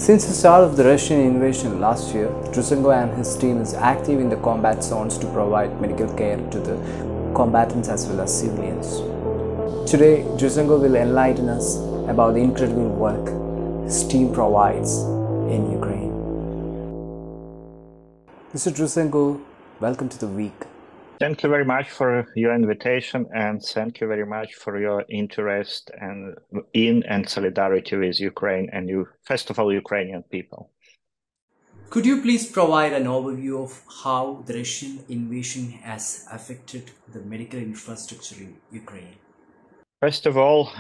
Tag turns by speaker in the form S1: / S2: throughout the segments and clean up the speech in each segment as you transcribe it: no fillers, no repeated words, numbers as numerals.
S1: Since the start of the Russian invasion last year, Druzenko and his team is active in the combat zones to provide medical care to the combatants as well as civilians. Today, Druzenko will enlighten us about the incredible work his team provides in Ukraine. Mr. Druzenko, welcome to the week.
S2: Thank you very much for your invitation, and thank you very much for your interest in and solidarity with Ukraine and first of all, Ukrainian people.
S1: Could you please provide an overview of how the Russian invasion has affected the medical infrastructure in Ukraine?
S2: First of all,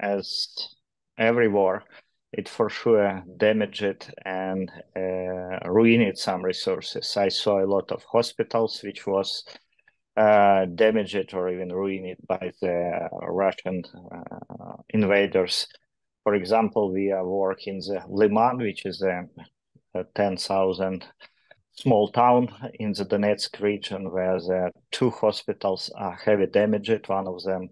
S2: as every war, it for sure damaged and ruined some resources. I saw a lot of hospitals which was damaged or even ruined by the Russian invaders. For example, we are working in the Liman, which is a 10,000 small town in the Donetsk region, where the two hospitals are heavily damaged. One of them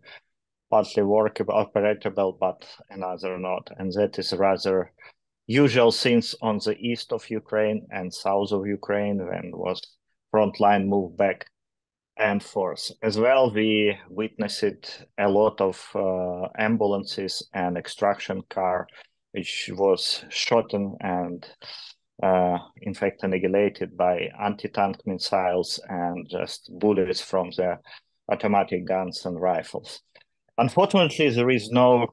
S2: partly workable, operable, but another not. And that is rather usual things on the east of Ukraine and south of Ukraine when was frontline moved back and forth. As well, we witnessed a lot of ambulances and extraction car, which was shot and in fact annihilated by anti-tank missiles and just bullets from the automatic guns and rifles. Unfortunately, there is no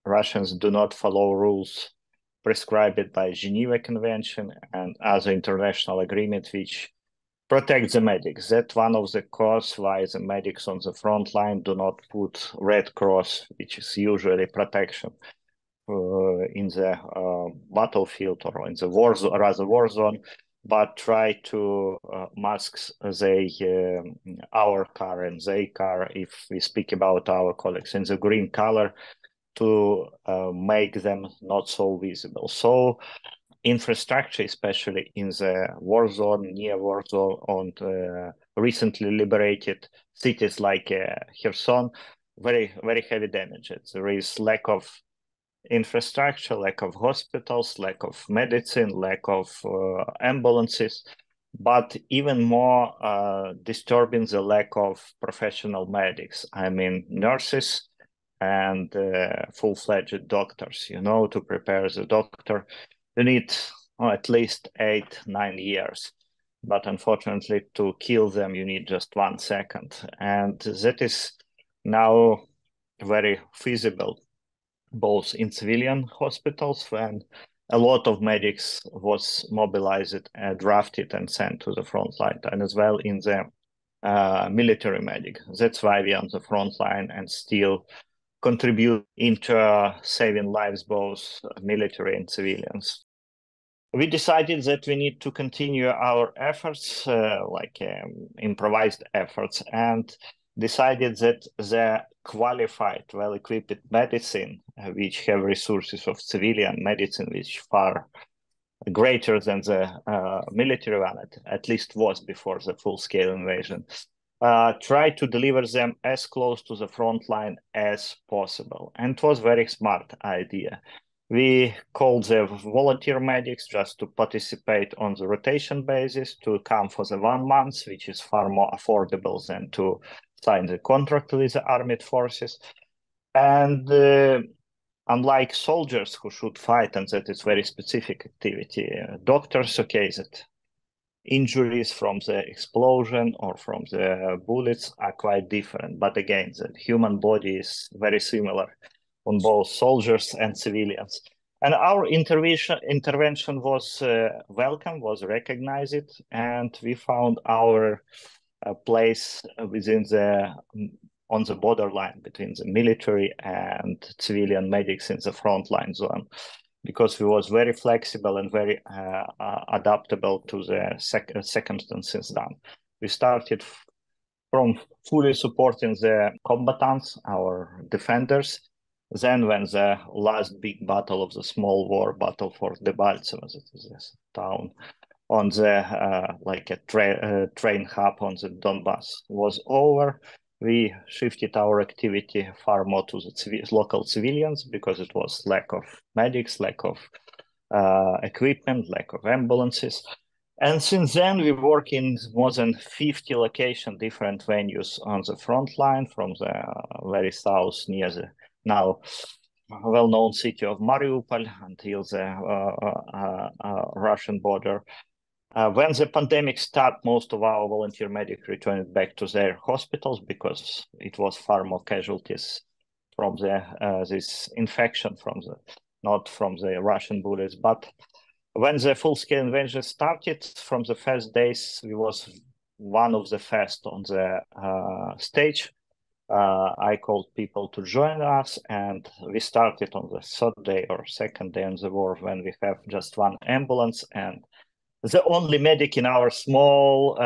S2: Russians do not follow rules prescribed by Geneva Convention and other international agreements which protect the medics. That's one of the causes why the medics on the front line do not put Red Cross, which is usually protection in the battlefield or in the war zone, but try to mask our car and their car, if we speak about our colleagues, in the green color to make them not so visible. So infrastructure, especially in the war zone, near war zone, and recently liberated cities like Kherson, very, very heavy damage. There is lack of infrastructure, lack of hospitals, lack of medicine, lack of ambulances, but even more disturbing, the lack of professional medics. I mean, nurses and full-fledged doctors. To prepare the doctor, you need at least 8-9 years. But unfortunately, to kill them, you need just 1 second. And that is now very feasible, both in civilian hospitals when a lot of medics was mobilized, drafted and sent to the front line, and as well in the military medic. That's why we are on the front line and still contribute into saving lives, both military and civilians. We decided that we need to continue our efforts, improvised efforts, and decided that the qualified, well-equipped medicine, which have resources of civilian medicine, which far greater than the military one, at least was before the full-scale invasion, try to deliver them as close to the front line as possible. And it was a very smart idea. We called the volunteer medics just to participate on the rotation basis, to come for the 1 month, which is far more affordable than to sign the contract with the armed forces. And unlike soldiers who should fight, and that is very specific activity, doctors, okay, that injuries from the explosion or from the bullets are quite different. But again, the human body is very similar on both soldiers and civilians. And our intervention was welcome, was recognized, and we found our place on the borderline between the military and civilian medics in the frontline zone, because we was very flexible and very adaptable to the circumstances done. We started from fully supporting the combatants, our defenders. Then when the last big battle of the small war, battle for Debaltseve, that is this town on the train hub on the Donbass, was over, we shifted our activity far more to the local civilians, because it was lack of medics, lack of equipment, lack of ambulances. And since then, we work in more than 50 locations, different venues on the front line, from the very south near the now well-known city of Mariupol until the Russian border. When the pandemic started, most of our volunteer medics returned back to their hospitals because it was far more casualties from this infection not from the Russian bullets. But when the full-scale invasion started, from the first days, we was one of the first on the stage. I called people to join us, and we started on the third day or second day in the war when we have just one ambulance, and the only medic in our small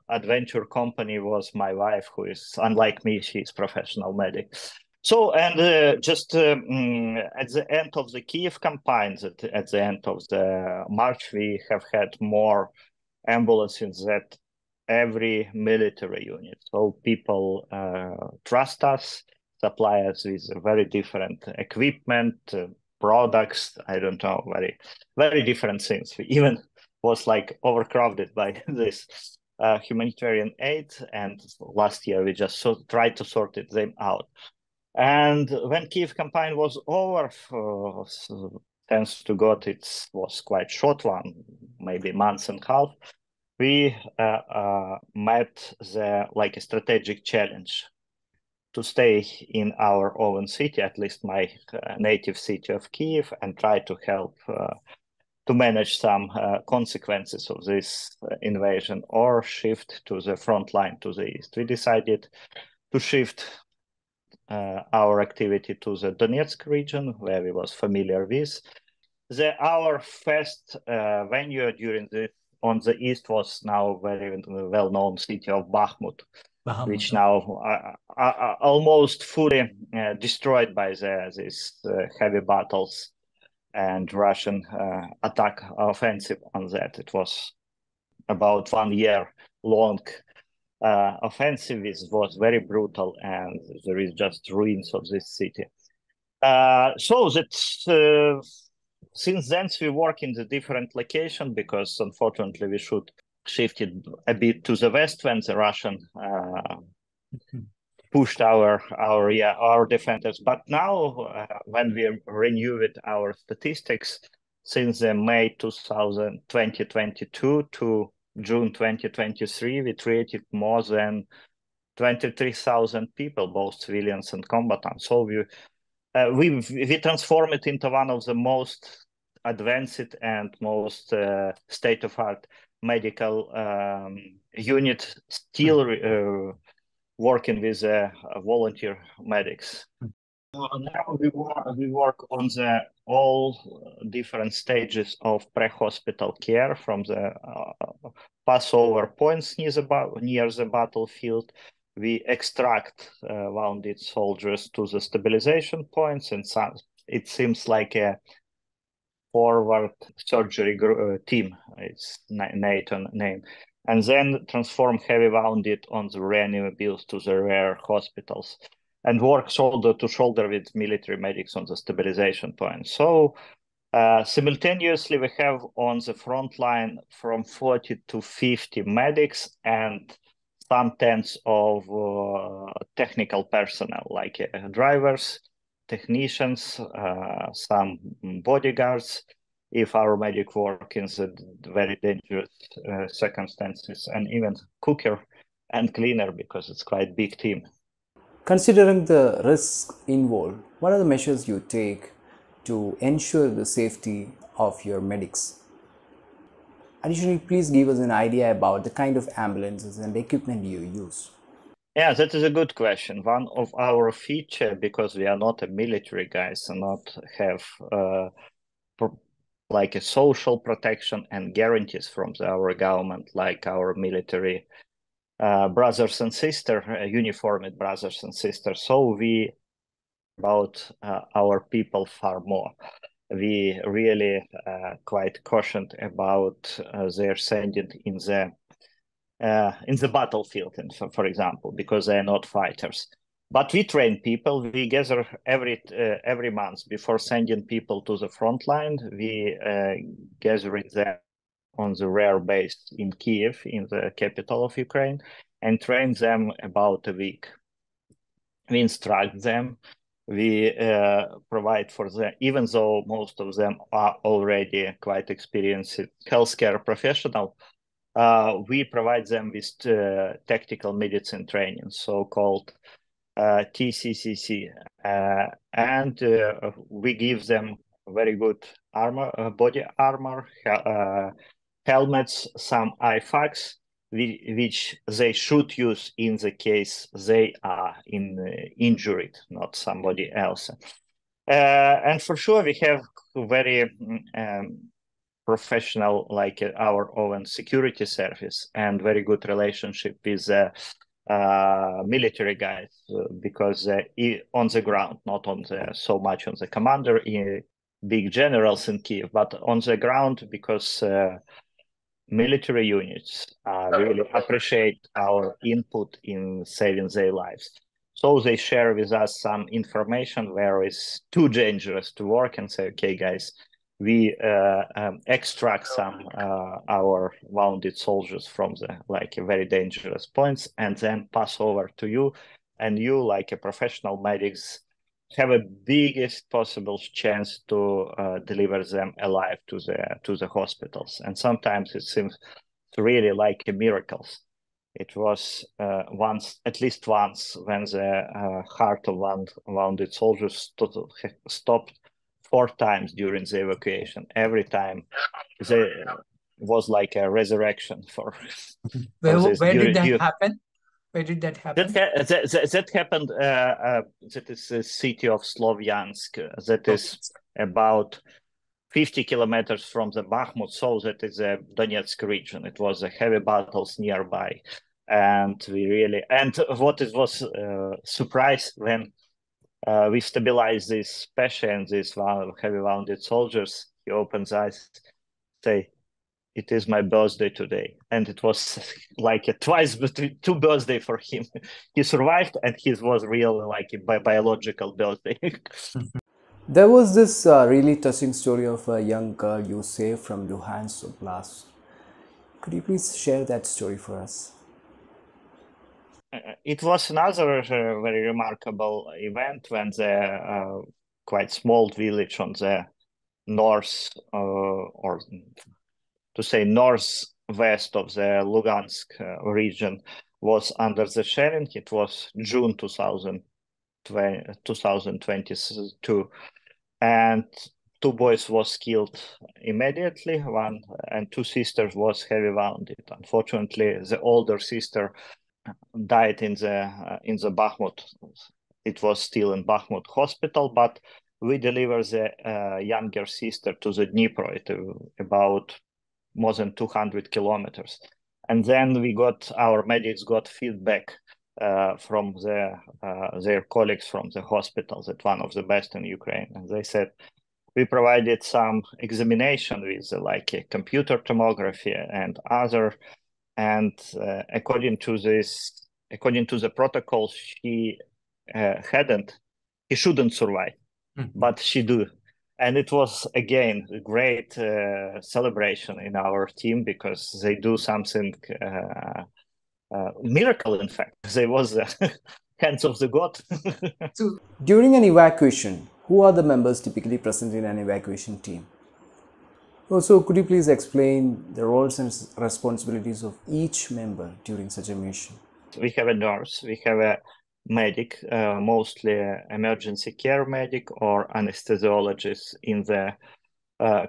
S2: adventure company was my wife, who is, unlike me, she's professional medic. So, and just at the end of the Kiev campaign, at the end of the March, we have had more ambulances than every military unit. So people trust us, supply us with very different equipment, products, I don't know, very, very different things. We even was like overcrowded by this humanitarian aid. And last year we just tried to sort them out. And when Kiev campaign was over, thanks to God, it was quite short one, maybe months and a half. We met a strategic challenge to stay in our own city, at least my native city of Kiev, and try to help to manage some consequences of this invasion, or shift to the front line to the east. We decided to shift our activity to the Donetsk region, where we was familiar with. Our first venue on the east was now very well-known city of Bakhmut, which now almost fully destroyed by these heavy battles and Russian attack offensive on that. It was about 1 year long offensive. It was very brutal, and there is just ruins of this city. So that since then we work in the different location, because unfortunately we should shift it a bit to the west when the Russian pushed our defenders. But now when we renewed our statistics since May 2022 to June 2023, we treated more than 23,000 people, both civilians and combatants. So we transformed it into one of the most advanced and most state-of-art medical unit, still working with volunteer medics. Now we work on all different stages of pre-hospital care, from the passover points near the battlefield. We extract wounded soldiers to the stabilization points, and it seems like a forward surgery team, it's NATO name, and then transform heavy wounded on the reanimables to the rare hospitals, and work shoulder to shoulder with military medics on the stabilization point. So simultaneously, we have on the front line from 40 to 50 medics and some tens of technical personnel, like drivers, technicians, some bodyguards, if our medic work in the very dangerous circumstances, and even cooker and cleaner, because it's quite big team.
S1: Considering the risks involved, what are the measures you take to ensure the safety of your medics? Additionally, please give us an idea about the kind of ambulances and equipment you use.
S2: Yeah, that is a good question. One of our feature, because we are not a military guys and not have like a social protection and guarantees from our government, like our military brothers and sisters, uniformed brothers and sisters. So we about our people far more. We really quite cautioned about their sending in the battlefield, and for example, because they are not fighters. But we train people. We gather every month before sending people to the front line. We gather them on the rare base in Kiev, in the capital of Ukraine, and train them about a week. We instruct them. We provide for them, even though most of them are already quite experienced healthcare professional, we provide them with tactical medicine training, so-called TCCC, and we give them very good armor, body armor, helmets, some IFAKs, which they should use in the case they are injured, not somebody else. And for sure, we have very professional, like our own security service, and very good relationship with military guys, because on the ground, not on the so much on the commander, big generals in Kiev, but on the ground, because military units really appreciate our input in saving their lives. So they share with us some information where it's too dangerous to work, and say, okay, guys, we extract some our wounded soldiers from the very dangerous points, and then pass over to you, and you, like a professional medics, have a biggest possible chance to deliver them alive to the hospitals. And sometimes it seems really like a miracles. It was at least once, when the heart of wounded soldiers stopped 4 times during the evacuation. Every time there was like a resurrection for this.
S3: Where did that happen? Where did that happen?
S2: That happened, that is the city of Slovyansk. That is about 50 kilometers from the Bakhmut, so that is the Donetsk region. It was a heavy battles nearby. And what it was surprise when we stabilized this patient, this heavy wounded soldiers, he opens eyes, say, "It is my birthday today." And it was like a twice between 2 birthday for him. He survived, and his was real like a biological birthday.
S1: There was this really touching story of a young girl you saved from Luhansk Oblast. Could you please share that story for us?
S2: It was another very remarkable event when the quite small village on the north, or to say northwest of the Lugansk region, was under the shelling. It was June 2022, and 2 boys was killed immediately. One and 2 sisters was heavy wounded. Unfortunately, the older sister died in the Bakhmut. It was still in Bakhmut hospital, but we delivered the younger sister to the Dnipro, about more than 200 kilometers. And then our medics got feedback from their colleagues from the hospital, that one of the best in Ukraine. And they said, we provided some examination with like a computer tomography and other. And according to the protocol, he shouldn't survive, but she do. And it was, again, a great celebration in our team, because they do something miracle. In fact, they was the hands of the god.
S1: So, during an evacuation, who are the members typically present in an evacuation team? Also, could you please explain the roles and responsibilities of each member during such a mission?
S2: We have a nurse, we have a medic, mostly emergency care medic or anesthesiologist in the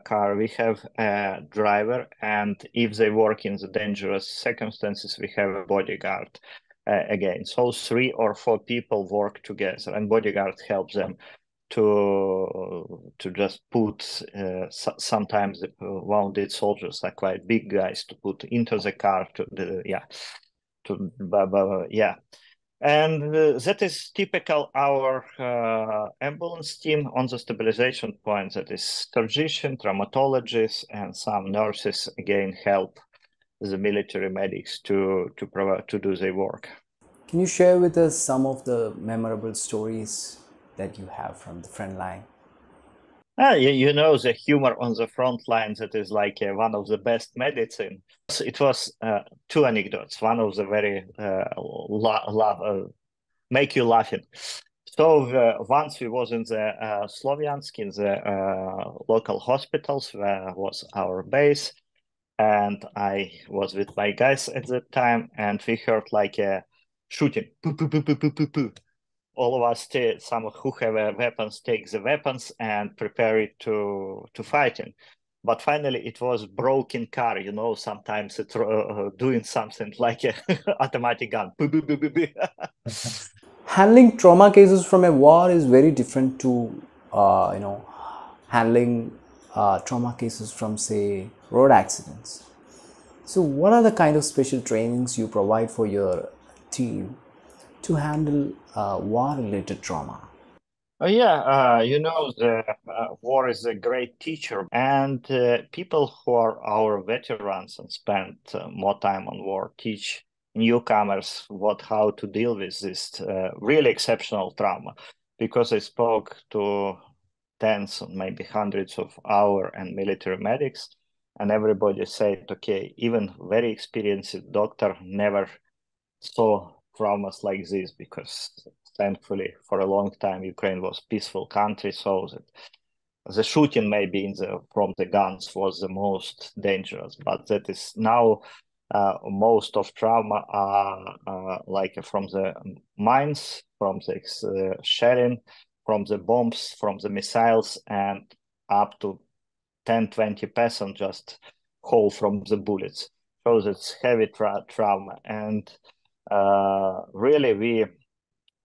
S2: car. We have a driver, and if they work in the dangerous circumstances, we have a bodyguard again. So 3 or 4 people work together, and bodyguard helps them to just put sometimes the wounded soldiers are quite big guys to put into the car and that is typical our ambulance team. On the stabilization point, that is surgeon, traumatologists, and some nurses again help the military medics to do their work.
S1: Can you share with us some of the memorable stories that you have from the front line?
S2: You know, the humor on the front lines, that is like one of the best medicine. It was two anecdotes. One of the very make you laughing. So once we was in the Slovyansk, in the local hospitals, where was our base, and I was with my guys at the time, and we heard like a shooting. Poo, poo, poo, poo, poo, poo, poo. All of us, some who have weapons, take the weapons and prepare it to fighting. But finally, it was broken car. You know, sometimes it's doing something like a automatic gun.
S1: Handling trauma cases from a war is very different to, handling trauma cases from, say, road accidents. So, what are the kind of special trainings you provide for your team to handle war-related trauma?
S2: You know, the war is a great teacher, and people who are our veterans and spent more time on war teach newcomers how to deal with this really exceptional trauma. Because I spoke to tens and maybe hundreds of our and military medics, and everybody said, okay, even very experienced doctor never saw traumas like this, because thankfully for a long time Ukraine was peaceful country, so that the shooting maybe from the guns was the most dangerous, but that is now most of trauma are like from the mines, from the shelling, from the bombs, from the missiles, and up to 10-20% just whole from the bullets. So that's heavy trauma. And really, we,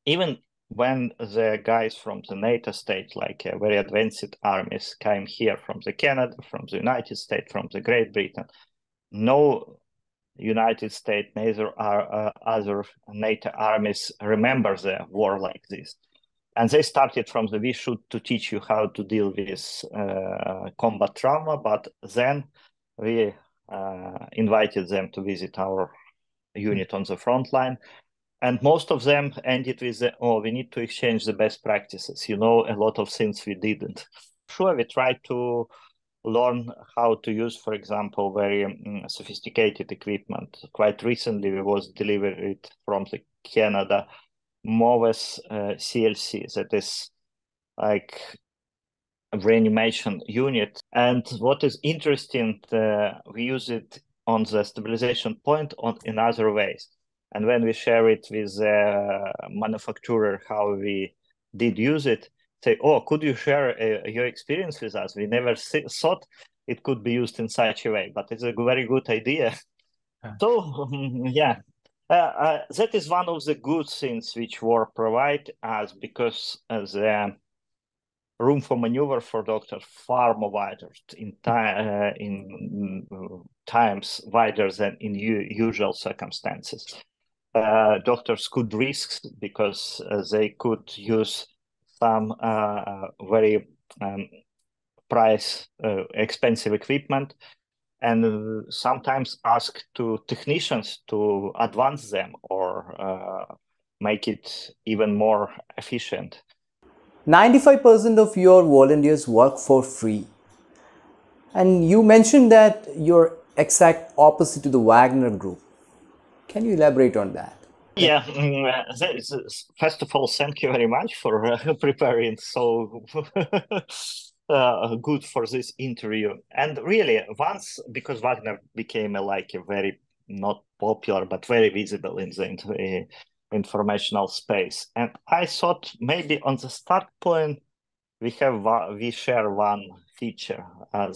S2: even when the guys from the NATO states, like very advanced armies, came here from the Canada, from the United States, from the Great Britain, no United States, neither are other NATO armies remember the war like this. And they started from the we should to teach you how to deal with combat trauma, but then we invited them to visit our unit on the front line. And most of them ended with, we need to exchange the best practices. You know, a lot of things we didn't. Sure, we tried to learn how to use, for example, very sophisticated equipment. Quite recently, we was delivered from the Canada MOVES CLC, that is like a reanimation unit. And what is interesting, we use it on the stabilization point in other ways. And when we share it with the manufacturer how we did use it, say, oh, could you share your experience with us? We never thought it could be used in such a way, but it's a very good idea. So, yeah. That is one of the good things which war provide us, because the room for maneuver for doctors far more wider in times wider than in usual circumstances. Doctors could risk, because they could use some very expensive equipment, and sometimes ask to technicians to advance them or make it even more efficient.
S1: 95% of your volunteers work for free. And you mentioned that you're exact opposite to the Wagner Group. Can you elaborate on that?
S2: Yeah, first of all, thank you very much for preparing so good for this interview. And really, once, because Wagner became a very not popular but very visible in the informational space, and I thought maybe on the start point we share one feature.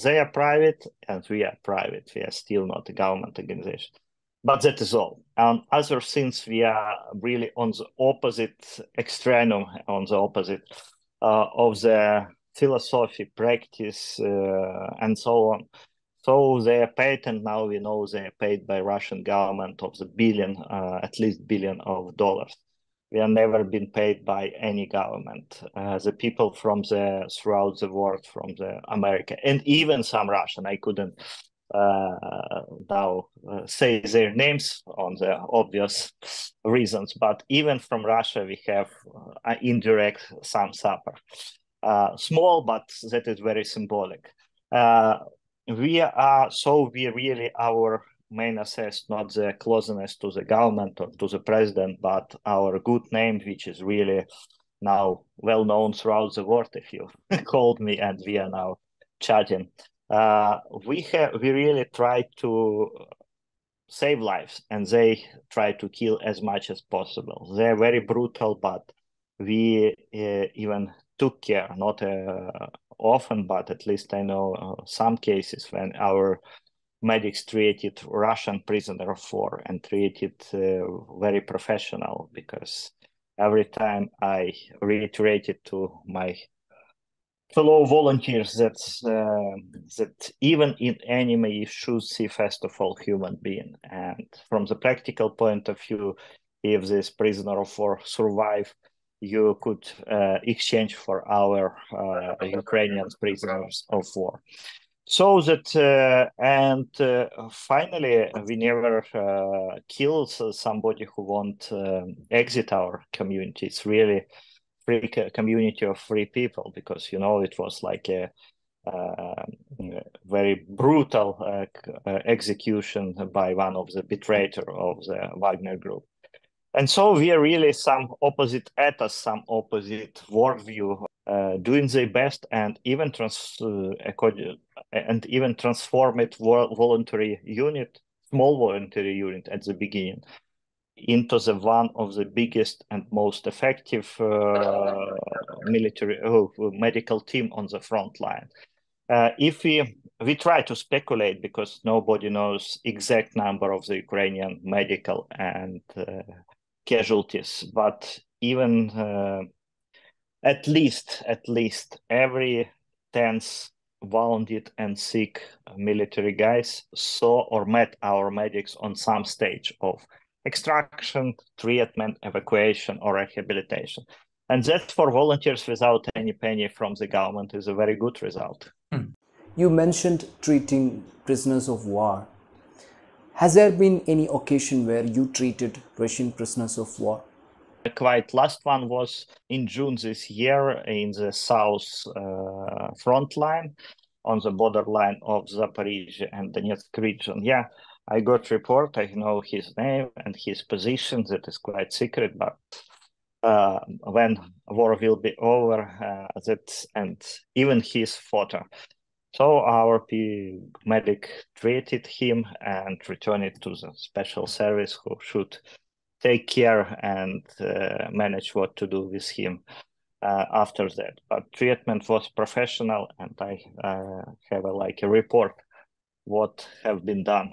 S2: They are private and we are private. We are still not a government organization. But that is all. And other things, we are really on the opposite extreme, on the opposite of the philosophy, practice, and so on. So they are paid, and now we know they are paid by Russian government of the at least billion of dollars. We have never been paid by any government. The people from throughout the world, from the America, and even some Russian, I couldn't now say their names on the obvious reasons, but even from Russia we have indirect some support. Small, but that is very symbolic. We really, our main asset is not the closeness to the government or to the president, but our good name, which is really now well known throughout the world. If you called me and we are now chatting, we really try to save lives, and they try to kill as much as possible. They're very brutal, but we even took care, not often, but at least I know some cases when our medics treated Russian prisoner of war and treated very professional, because every time I reiterated to my fellow volunteers that even in enemy you should see first of all human being, and from the practical point of view, if this prisoner of war survive, you could exchange for our Ukrainian prisoners of war. So that finally we never kill somebody who won't exit our community. It's really free community of free people, because it was like a very brutal execution by one of the betrayer of the Wagner Group. And so we are really some opposite ethos, some opposite worldview, doing their best, and even transform it voluntary unit, small voluntary unit at the beginning, into the one of the biggest and most effective medical team on the front line. If we try to speculate, because nobody knows exact number of the Ukrainian medical and casualties, but even at least every 10th wounded and sick military guys saw or met our medics on some stage of extraction, treatment, evacuation, or rehabilitation. And that for volunteers without any penny from the government is a very good result.
S1: You mentioned treating prisoners of war. Has there been any occasion where you treated Russian prisoners of war?
S2: Quite last one was in June this year in the south front line, on the borderline of Zaporizhzhia and Donetsk region. Yeah, I got report. I know his name and his position. That is quite secret, but when war will be over, and even his photo. So our medic treated him and returned it to the special service, who should take care and manage what to do with him after that. But treatment was professional, and I have a report what have been done.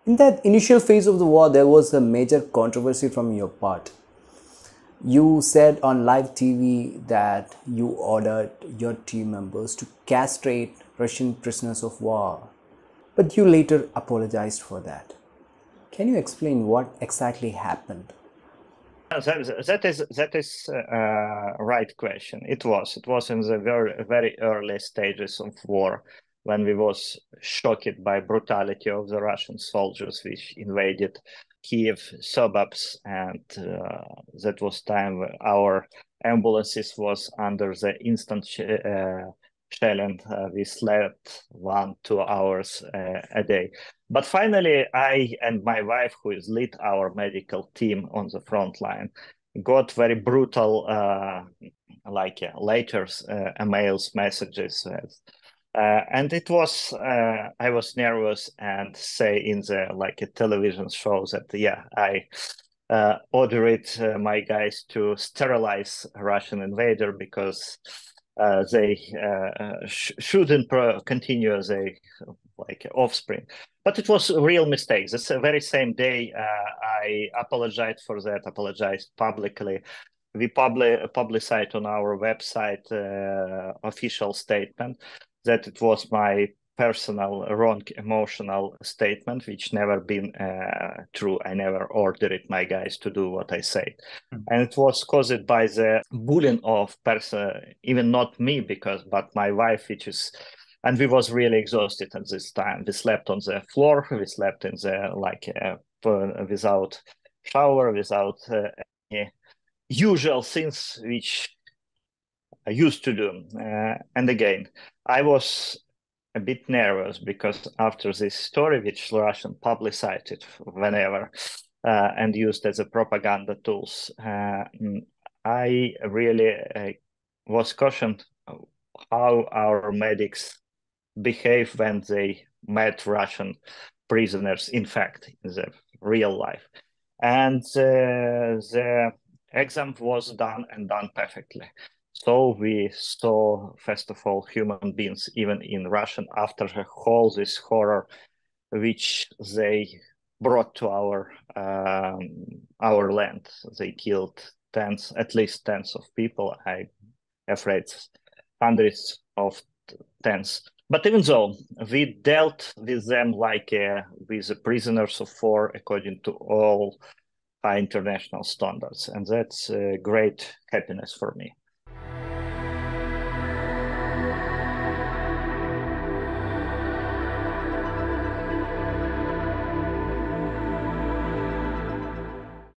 S1: In that initial phase of the war, there was a major controversy from your part. You said on live TV that you ordered your team members to castrate Russian prisoners of war, but you later apologized for that. Can you explain what exactly happened?
S2: That is a right question. It was in the very early stages of war, when we was shocked by brutality of the Russian soldiers which invaded Kiev suburbs, and that was time our ambulances was under the instant shelling. We slept 1-2 hours a day. But finally, I and my wife, who is lead our medical team on the front line, got very brutal letters, emails, messages. And it was, I was nervous and say in the television show that, I ordered my guys to sterilize a Russian invader, because they shouldn't continue as a offspring. But it was a real mistake. That's the very same day I apologized for that, apologized publicly. We publicized on our website official statement that it was my personal wrong emotional statement, which never been true. I never ordered my guys to do what I said. And it was caused by the bullying of even not me, but my wife, which is And we was really exhausted at this time. We slept on the floor. We slept in the without shower, without any usual things which I used to do. And again, I was a bit nervous because after this story, which Russian publicized it whenever and used as a propaganda tools, I really was cautioned how our medics behave when they met Russian prisoners, in fact, in the real life. And the exam was done and done perfectly. So we saw, first of all, human beings, even in Russian, after all this horror, which they brought to our land. They killed at least tens of people. I'm afraid hundreds of tens. But even though we dealt with them like with the prisoners of war according to all high international standards, and that's great happiness for me.